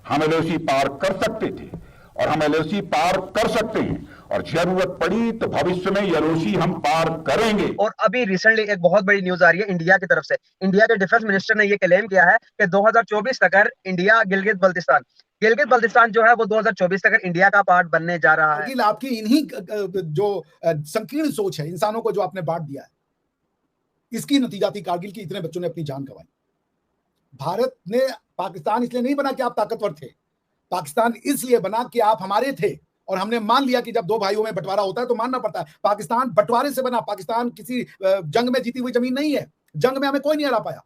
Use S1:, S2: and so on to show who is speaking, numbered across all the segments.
S1: हम एलओसी पार कर सकते थे और हम एलओसी पार कर सकते हैं और जरूरत पड़ी तो भविष्य में एलओसी हम पार करेंगे।
S2: और अभी रिसेंटली एक बहुत बड़ी न्यूज आ रही है इंडिया की तरफ से। इंडिया के डिफेंस मिनिस्टर ने ये क्लेम किया है कि 2024 तक इंडिया गिलगित बल्तिस्तान जो है वो 2024 तक इंडिया का पार्ट बनने जा रहा है।
S3: आपकी इन्हीं जो संकीर्ण सोच है, इंसानों को जो आपने बांट दिया है, इसकी नतीजा थी कारगिल की इतने बच्चों ने अपनी जान गंवाई। भारत ने पाकिस्तान इसलिए नहीं बना कि आप ताकतवर थे, पाकिस्तान इसलिए बना कि आप हमारे थे और हमने मान लिया कि जब दो भाइयों में बंटवारा होता है तो मानना पड़ता है। पाकिस्तान बंटवारे से बना, पाकिस्तान किसी जंग में जीती हुई जमीन नहीं है। जंग में हमें कोई नहीं हरा पाया,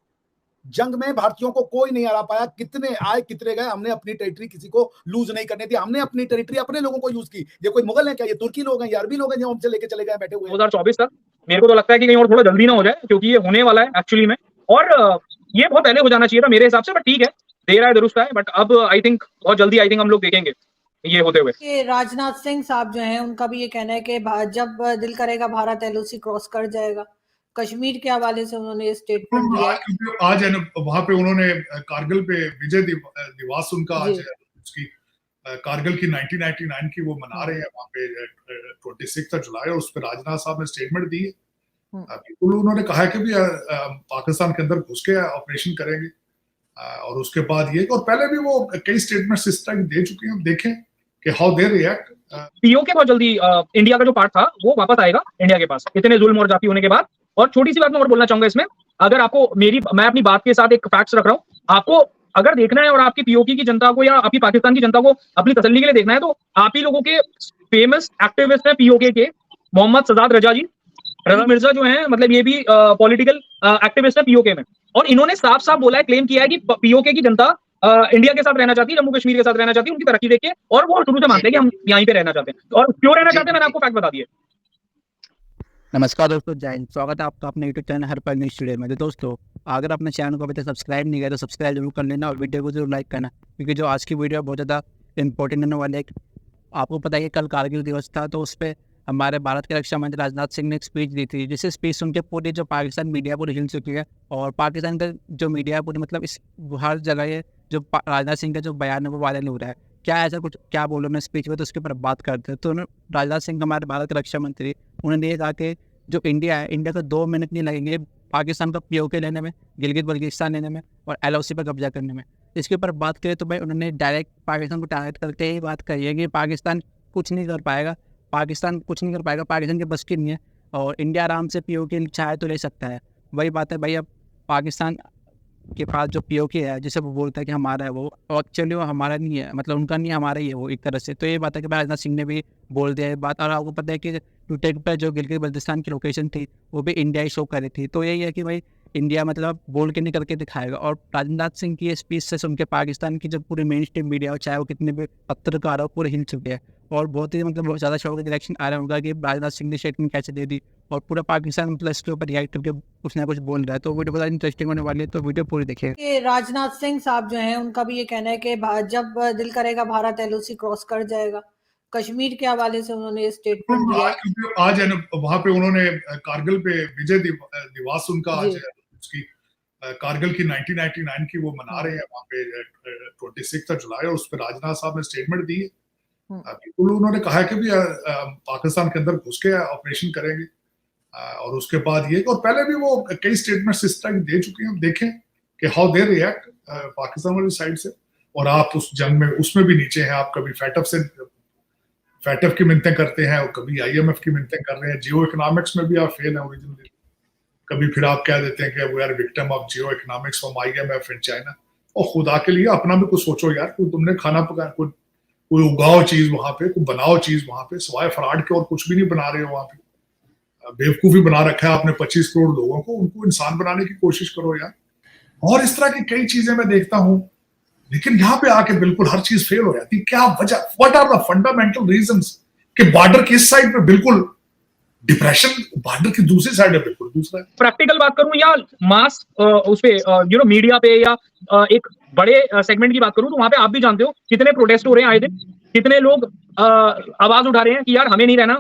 S3: जंग में भारतीयों को कोई नहीं हरा पाया। कितने आए कितने गए, हमने अपनी टेरिटरी किसी को लूज नहीं करने दी। हमने अपनी टेरिटरी अपने लोगों को यूज की। ये कोई मुगल है क्या? ये तुर्की लोग हैं, ये अरबी लोग हैं जो हमसे लेके चले गए बैठे हुए
S4: 2024 तक। मेरे को तो लगता है कि कहीं और थोड़ा जल्दी ना हो जाए, क्योंकि ये होने वाला है एक्चुअली में, और ये बहुत पहले हो जाना चाहिए था मेरे हिसाब से, बट ठीक है, देर आए दुरुस्त आए। बट अब आई थिंक बहुत जल्दी आई थिंक हम लोग देखेंगे ये होते हुए।
S5: राजनाथ सिंह साहब जो हैं उनका भी ये कहना है कि जब दिल करेगा भारत एलओसी क्रॉस कर जाएगा। कश्मीर के हवाले से उन्होंने ये स्टेटमेंट दिया है।
S6: आज है वहां पे उन्होंने कारगिल पे विजय दिवस उनका आज उसकी कारगिल की 1999 की वो मना रहे हैं वहां पे 26 जुलाई, और उस पर राजनाथ साहब ने स्टेटमेंट दी है। बिल्कुल उन्होंने कहा है कि भी पाकिस्तान के अंदर घुस के ऑपरेशन करेंगे, और उसके बाद ये, और पहले भी वो कई स्टेटमेंट्स इस टाइम दे चुके हैं। देखें कि हाउ दे रिएक्ट।
S4: पीओके बहुत जल्दी इंडिया का जो पार्ट था वो वापस आएगा इंडिया के पास, इतने जुल्म और जाति होने के बाद। और छोटी सी बात मैं और बोलना चाहूंगा इसमें, अगर आपको मैं अपनी बात के साथ एक फैक्ट्स रख रहा हूँ, आपको अगर देखना है और आपकी पीओके की जनता को या आपकी पाकिस्तान की जनता को अपनी तसल्ली के लिए देखना है, तो आप ही लोगों के फेमस एक्टिविस्ट हैं पीओके के, मोहम्मद सजाद रजा जी, रजा मिर्जा जो है, मतलब ये भी पॉलिटिकल एक्टिविस्ट है पीओके में, और इन्होंने साफ साफ बोला है, क्लेम किया है कि पीओके की जनता इंडिया के साथ रहना चाहती है, जम्मू कश्मीर के साथ रहना चाहती है, उनकी तरक्की देख के, और वो शुरू से मानते हैं कि हम यहीं पे रहना चाहते हैं। और क्यों रहना चाहते हैं मैंने आपको फैक्ट बता दिए।
S7: नमस्कार दोस्तों, जय हिंद। स्वागत है आपका अपने यूट्यूब चैनल हर पल न्यूज़ स्टूडियो में। तो दोस्तों, अगर अपने चैनल को अभी तक सब्सक्राइब नहीं किया तो सब्सक्राइब जरूर कर लेना और वीडियो को जरूर लाइक करना, क्योंकि जो आज की वीडियो बहुत ज़्यादा इंपॉर्टेंट होने वाली है। आपको पता है कि कल कारगिल दिवस था, तो उस पर हमारे भारत के रक्षा मंत्री राजनाथ सिंह ने एक स्पीच दी थी, जिससे स्पीच सुन के पूरी जो पाकिस्तान मीडिया पूरी हिल चुकी है। और पाकिस्तान का जो मीडिया है पूरी, मतलब इस हर जगह ये जो राजनाथ सिंह का जो बयान है वो वायरल हो रहा है। क्या ऐसा कुछ क्या बोलो मैं स्पीच में, तो उसके ऊपर बात करते हैं। तो राजनाथ सिंह हमारे भारत के रक्षा मंत्री, उन्होंने ये कहा कि जो इंडिया है, इंडिया को 2 मिनट नहीं लगेंगे पाकिस्तान का पीओके लेने में, गिलगित बल्तिस्तान लेने में और एलओसी पर कब्जा करने में। इसके ऊपर बात करें तो भाई उन्होंने डायरेक्ट पाकिस्तान को टारगेट करके ही बात कही है कि पाकिस्तान कुछ नहीं कर पाएगा, पाकिस्तान के बस की नहीं है, और इंडिया आराम से पीओके चाहे तो ले सकता है। वही बात है भाई, अब पाकिस्तान के पास जो पीओके है, जिसे वो बोलता है कि हमारा है, वो एक्चुअली वो हमारा नहीं है, मतलब उनका नहीं है, हमारा ही है वो एक तरह से। तो ये बात है कि राजनाथ सिंह ने भी बोल दिया है बात। और आपको पता है कि ट्विटर पर जो गिलगित बल्तिस्तान की लोकेशन थी वो भी इंडिया ही शो कर रही थी। तो यही है कि भाई इंडिया मतलब बोल के नहीं करके दिखाएगा। और राजनाथ सिंह की स्पीच से सुन के पाकिस्तान की जो पूरी मेन स्ट्रीम मीडिया हो, चाहे वो कितने भी पत्रकार हो, पूरे हिल चुके हैं। और बहुत ही मतलब बहुत ज़्यादा शौक रिएक्शन आ रहा होगा कि राजनाथ सिंह ने स्टेटमेंट कैसे दे दी, और पूरा पाकिस्तान मतलब इसके ऊपर रिएक्ट करके कुछ ना कुछ बोल रहा है। तो वीडियो बहुत इंटरेस्टिंग होने वाली है, तो वीडियो पूरी देखिए।
S5: राजनाथ सिंह साहब जो हैं उनका भी ये कहना है कि जब दिल करेगा भारत एलओसी क्रॉस कर जाएगा। कश्मीर के हवाले से उन्होंने ये स्टेटमेंट दिया है।
S6: आज है वहां पे उन्होंने कारगिल पे विजय दिवस उनका आज उसकी कारगिल की 1999 की वो मना रहे हैं वहां पे 26 जुलाई, और उस पर राजनाथ साहब ने स्टेटमेंट दी है। बिल्कुल उन्होंने कहा कि भी पाकिस्तान के अंदर घुस के ऑपरेशन करेंगे, और उसके बाद ये, और पहले भी वो कई स्टेटमेंट्स इस टाइम दे चुके हैं। देखें कि हाउ दे रिएक्ट पाकिस्तान वाली साइड से। और आप उस जंग में उसमें भी नीचे हैं, आप कभी फैटफ की मिन्नतें करते हैं और कभी आईएमएफ की मिन्नतें कर रहे हैं, जियो इकोनॉमिक्स में भी आप फेल हैं ओरिजिनली, कभी फिर आप कह देते हैं कि we are victim of geo economics from IMF in China. और खुदा के लिए अपना भी कुछ सोचो यार, तुमने खाना पकाया, कोई उगाओ चीज वहां पे, कोई बनाओ चीज वहां पे, सिवाय फ्रॉड के और कुछ भी नहीं बना रहे हो वहां पे। बेवकूफी बना रखा है आपने 25 करोड़ लोगों को, उनको इंसान बनाने की कोशिश करो यार। और इस तरह की कई चीजें मैं देखता हूं, लेकिन यहाँ पे आके बिल्कुल हर चीज फेल हो जाती। क्या वजह, what are the fundamental reasons कि बॉर्डर की इस साइड पे बिल्कुल डिप्रेशन, बॉर्डर की दूसरी साइड है बिल्कुल दूसरा।
S4: प्रैक्टिकल बात करूं या मास उस पे मीडिया पे या एक बड़े सेगमेंट की बात करूं, तो वहां पे आप भी जानते हो कितने प्रोटेस्ट हो रहे हैं आए दिन, कितने लोग आवाज उठा रहे हैं कि यार हमें नहीं रहना,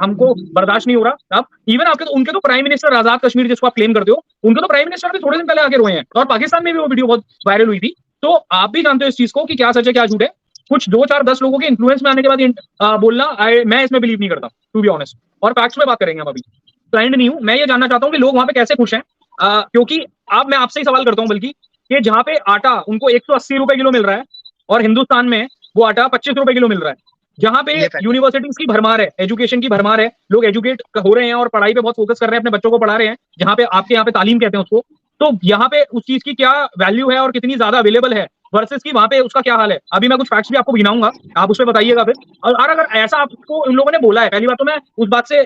S4: हमको बर्दाश्त नहीं हो रहा। अब इवन आपके उनके तो प्राइम मिनिस्टर आजाद कश्मीर जिसको आप क्लेम करते हो, उनके तो प्राइम मिनिस्टर भी थोड़े दिन पहले आके रोए हैं, और पाकिस्तान में भी वो वीडियो बहुत वायरल हुई थी तो आप भी जानते हो इस चीज को कि क्या सच है क्या झूठ है। कुछ 2 4 10 लोगों के इन्फ्लुएंस में आने के बाद बोलना मैं इसमें बिलीव नहीं करता, टू बी ऑनेस्ट। और फैक्ट्स में बात करेंगे हम अभी, क्लाइंट नहीं हूं मैं, ये जानना चाहता हूं कि लोग वहां पे कैसे खुश हैं। क्योंकि अब मैं आपसे ही सवाल करता हूं बल्कि कि जहां पे आटा उनको 180 रुपए किलो मिल रहा है और हिंदुस्तान में वो आटा 25 रुपए किलो मिल रहा है, जहां पे यूनिवर्सिटीज की भरमार है, एजुकेशन की भरमार है, लोग एजुकेट हो रहे हैं और पढ़ाई पे बहुत फोकस कर रहे हैं, अपने बच्चों को पढ़ा रहे हैं, जहां पे आपके यहाँ पे तालीम कहते हैं उसको, तो यहाँ पे उस चीज की क्या वैल्यू है और कितनी ज्यादा अवेलेबल है वर्सेस की वहां पे उसका क्या हाल है। अभी मैं कुछ फैक्ट्स भी आपको गिनाऊंगा, आप उस पर बताइएगा फिर। और अगर ऐसा आपको उन लोगों ने बोला है, पहली बात तो मैं उस बात से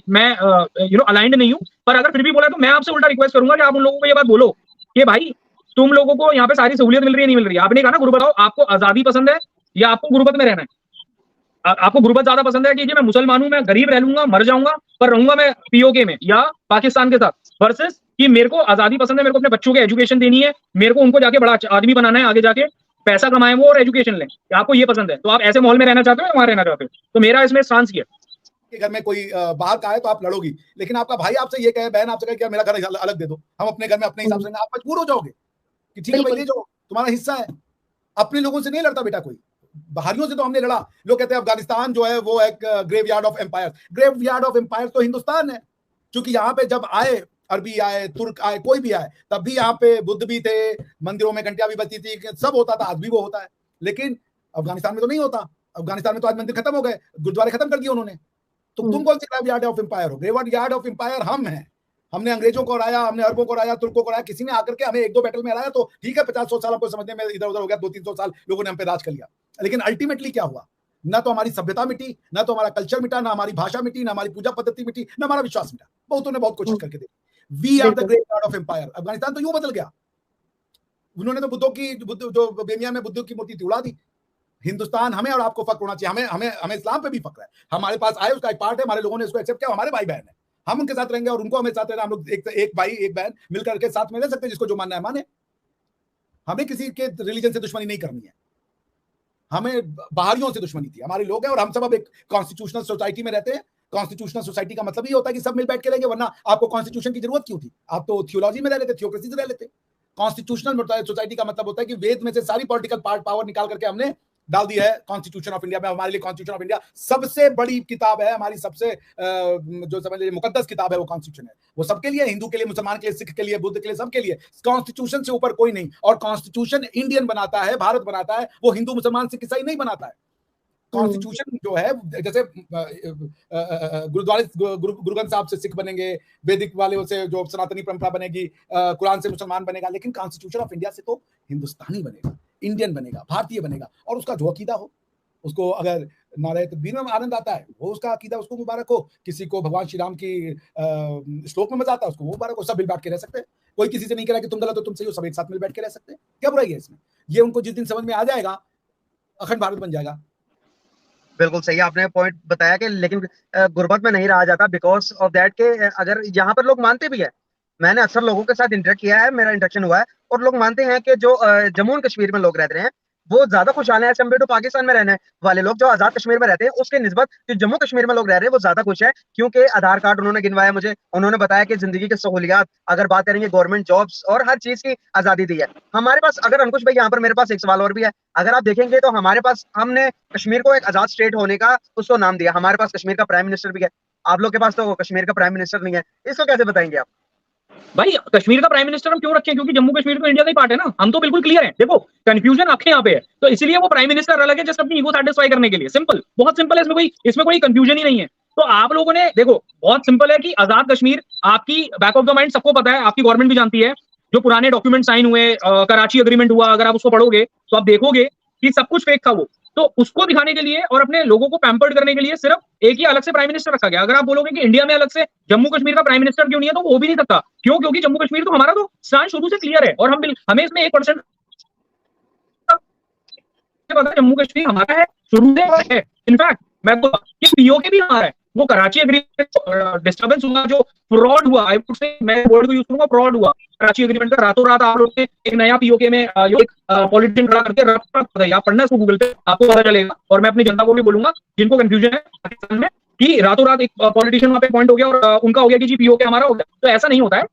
S4: मैं अलाइंड नहीं हूँ, पर अगर फिर भी बोला तो मैं आपसे उल्टा रिक्वेस्ट करूंगा कि आप उन लोगों को ये बात बोलो कि भाई तुम लोगों को यहाँ पे सारी सहूलियत मिल रही है नहीं मिल रही है। आपने कहा ना गुरबत, बताओ आपको आजादी पसंद है या आपको गुरबत में रहना है? आपको गुरबत ज्यादा पसंद है कि मैं मुसलमान हूं, मैं गरीब रह लूंगा, मर जाऊंगा, पर रहूंगा मैं पीओके में या पाकिस्तान के साथ, वर्सेस कि मेरे को आजादी पसंद है, मेरे को अपने बच्चों को एजुकेशन देनी है, मेरे को उनको जाके बड़ा आदमी बनाना है, आगे जाके पैसा कमाए वो और एजुकेशन लें। आपको ये पसंद है, तो आप ऐसे माहौल में रहना चाहते हो या वहां रहना चाहते हो? तो मेरा इसमें स्टांस किया
S3: कि घर में कोई बाहर का है तो आप लड़ोगी, लेकिन आपका भाई आपसे ये कहे, बहन आपसे कहे कि मेरा घर अलग दे दो, हम अपने घर में अपने हिसाब से, आप मजबूर हो जाओगे कि ठीक है भाई ले जाओ, तुम्हारा हिस्सा है। अपने लोगों से नहीं लड़ता बेटा कोई, बाहरियों से तो हमने लड़ा। लोग कहते हैं अफगानिस्तान जो है वो एक graveyard of empire, graveyard of empire तो हिंदुस्तान है, क्योंकि यहाँ पे जब आए, अरबी आए, तुर्क आए, कोई भी आए, तब भी यहाँ पे बुद्ध भी थे, मंदिरों में घंटियां भी बजती थी, सब होता था, आज भी वो होता है। लेकिन अफगानिस्तान में तो नहीं होता। अफगानिस्तान में तो आज मंदिर खत्म हो गए, गुरुद्वारे खत्म कर दिए उन्होंने। तो तुम कौन सी ग्रेवयार्ड ऑफ एम्पायर हो? ग्रेवयार्ड ऑफ एम्पायर हम हैं। हमने अंग्रेजों को हराया, हमने अरबों को हराया, तुर्कों को हराया, किसी ने आकर के हमें 1-2 बैटल में हराया तो ठीक है, 50-100 साल आपको समझने में इधर उधर हो गया, 200-300 साल लोगों ने हम पे राज कर लिया, लेकिन अल्टीमेटली क्या हुआ? ना तो हमारी सभ्यता मिटी, ना तो हमारा कल्चर मिटा, ना हमारी भाषा मिटी, ना हमारी पूजा पद्धति मिटी, ना हमारा विश्वास मिटा। बहुतों ने बहुत कोशिश करके देखी। We are the graveyard of empire. Afghanistan तो यूं बदल गया, उन्होंने तो बुद्ध जो बेमिया में बुद्ध की मूर्ति थी उड़ा दी। हिंदुस्तान हमें और आपको फक्र होना चाहिए, हमें इस्लाम पे भी फक्र है, हमारे पास आए, उसका एक पार्ट है, हमारे लोगों ने उसको एक्सेप्ट किया, हमारे भाई बहन है, हम उनके साथ रहेंगे और उनको हमें साथ रहना। हम लोग एक भाई एक बहन मिलकर के साथ में रह सकते हैं, जिसको जो मानना है माने। हमें किसी के रिलीजन से दुश्मनी नहीं करनी है, हमें बाहरियों से दुश्मनी थी। हमारे लोग हैं और हम सब अब एक कॉन्स्टिट्यूशनल सोसाइटी में रहते हैं। कॉन्स्टिट्यूशनल सोसाइटी का मतलब ये होता है कि सब मिल बैठ के रहेंगे, वरना आपको कॉन्स्टिट्यूशन की जरूरत क्यों थी? आप तो थियोलॉजी में रह लेते, थियोक्रेसी से रह लेते। कॉन्स्टिट्यूशनल सोसाइटी का मतलब होता है कि वेद में से सारी पॉलिटिकल पावर निकाल करके हमने डाल दी है कॉन्स्टिट्यूशन ऑफ इंडिया में। हमारे लिए कॉन्स्टिट्यूशन ऑफ इंडिया सबसे बड़ी किताब है, हमारी सबसे जो समझ लीजिए मुकद्दस किताब है, वो कॉन्स्टिट्यूशन है। वो सबके लिए, हिंदू के लिए, मुसलमान के लिए, सिख के लिए, बुद्ध के लिए, सबके लिए। कॉन्स्टिट्यूशन से ऊपर कोई नहीं। और कॉन्स्टिट्यूशन इंडियन बनाता है, भारत बनाता है, वो हिंदू मुसलमान सिख ईसाई नहीं बनाता है। कॉन्स्टिट्यूशन जो है, जैसे गुरु ग्रंथ साहब से सिख बनेंगे, वैदिक वाले से जो सनातनी परंपरा बनेगी, कुरान से मुसलमान बनेगा, लेकिन कॉन्स्टिट्यूशन ऑफ इंडिया से तो हिंदुस्तानी बनेगा, इंडियन बनेगा, भारतीय बनेगा। और उसका जो अकीदा हो, उसको अगर नारे तकबीर में आनंद आता है, वो उसका अकीदा, उसको मुबारक हो। किसी को भगवान श्री राम की श्लोक में मजा आता है, उसको वो मुबारक हो। सब मिल बैठ के रह सकते हैं, कोई किसी से नहीं कह रहा कि तुम गलत हो तुम सही हो, सब एक साथ मिल बैठ के रह सकते हैं। क्या बुराई है इसमें? ये उनको जिस दिन समझ में आ जाएगा, अखंड भारत बन जाएगा।
S2: बिल्कुल सही आपने पॉइंट बताया कि लेकिन गुर्बत में नहीं रहा जाता बिकॉज ऑफ दैट के अगर यहाँ पर लोग मानते भी है, मैंने अक्सर लोगों के साथ इंटरेक्ट किया है, मेरा इंटरेक्शन हुआ है, और लोग मानते हैं कि जो जम्मू एंड कश्मीर में लोग रहते हैं वो ज्यादा खुशहाल है कम्पेयर टू पाकिस्तान में रहने वाले लोग जो आजाद कश्मीर में रहते हैं। उसके निस्बत जो जम्मू कश्मीर में लोग रह रहे हैं वो ज्यादा खुश है, क्योंकि आधार कार्ड उन्होंने गिनवाया मुझे, उन्होंने बताया कि जिंदगी की सहूलियात, अगर बात करेंगे गवर्नमेंट जॉब्स और हर चीज की आजादी दी है। हमारे पास, अगर अंकुश भाई यहाँ पर मेरे पास एक सवाल और भी है, अगर आप देखेंगे तो हमारे पास, हमने कश्मीर को एक आजाद स्टेट होने का उसको नाम दिया, हमारे पास कश्मीर का प्राइम मिनिस्टर भी है, आप लोग के पास तो कश्मीर का प्राइम मिनिस्टर नहीं है, इसको कैसे बताएंगे आप?
S4: भाई कश्मीर का प्राइम मिनिस्टर हम क्यों रखें? क्योंकि जम्मू कश्मीर तो इंडिया का ही पार्ट है ना, हम तो बिल्कुल क्लियर है। देखो कंफ्यूजन आपके यहाँ पे है, तो इसलिए वो प्राइम मिनिस्टर अलग है जस्ट अपनी ईगो सेटिस्फाई करने के लिए। सिंपल, बहुत सिंपल है, इसमें कोई कंफ्यूजन ही नहीं है। तो आप लोगों ने देखो, बहुत सिंपल है कि आजाद कश्मीर आपकी बैक ऑफ द माइंड सबको पता है, आपकी गवर्नमेंट भी जानती है, जो पुराने डॉक्यूमेंट साइन हुए, कराची एग्रीमेंट हुआ, अगर आप उसको पढ़ोगे तो आप देखोगे कि सब कुछ फेक था वो। तो उसको दिखाने के लिए और अपने लोगों को पैम्पर्ड करने के लिए सिर्फ एक ही अलग से प्राइम मिनिस्टर रखा गया। अगर आप बोलोगे कि इंडिया में अलग से जम्मू कश्मीर का प्राइम मिनिस्टर क्यों नहीं है, तो वो भी नहीं सकता। क्यों? क्योंकि जम्मू कश्मीर तो हमारा तो स्टैंड शुरू से क्लियर है, और हमें इसमें 1% जम्मू कश्मीर हमारा है, शुरू से है। इनफैक्ट मैं पीओके भी हमारा है। वो कराची एग्रीमेंट डिस्टर्बेंस हुआ, जो फ्रॉड हुआ, आई वुड से, मैं वर्ड को यूज करूंगा, फ्रॉड हुआ कराची एग्रीमेंट का। रातों रात आप लोग ने एक नया पीओके में एक पॉलिटिशियन खड़ा करके आप पढ़ना इसको गूगल पे, आपको पता चलेगा। और मैं अपनी जनता को भी बोलूंगा जिनको कंफ्यूजन है पाकिस्तान में, कि रातों रात एक पॉलिटिशियन वहां पे पॉइंट हो गया और उनका हो गया कि जी पीओके हमारा हो गया। तो ऐसा नहीं होता है।